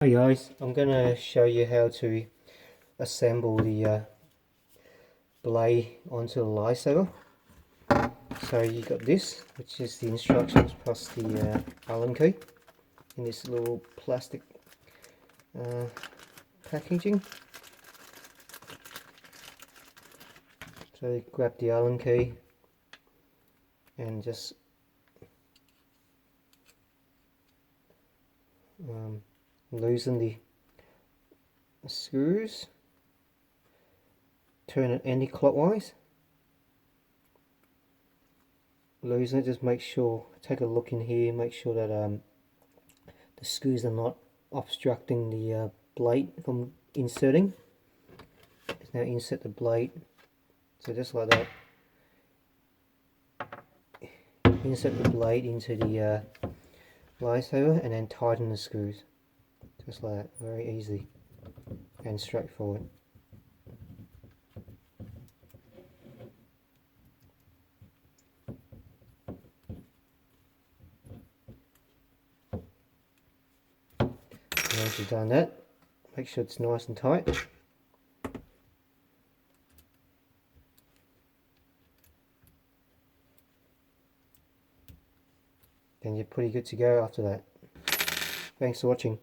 Hi guys, I'm going to show you how to assemble the blade onto the lightsaber. So you got this, which is the instructions plus the Allen key in this little plastic packaging. So you grab the Allen key and just loosen the screws, turn it anti-clockwise, loosen it, just make sure, take a look in here, make sure that the screws are not obstructing the blade from inserting. Now insert the blade, so just like that, insert the blade into the lightsaber and then tighten the screws, just like that, very easy and straightforward. Once you've done that, make sure it's nice and tight. Then you're pretty good to go after that. Thanks for watching.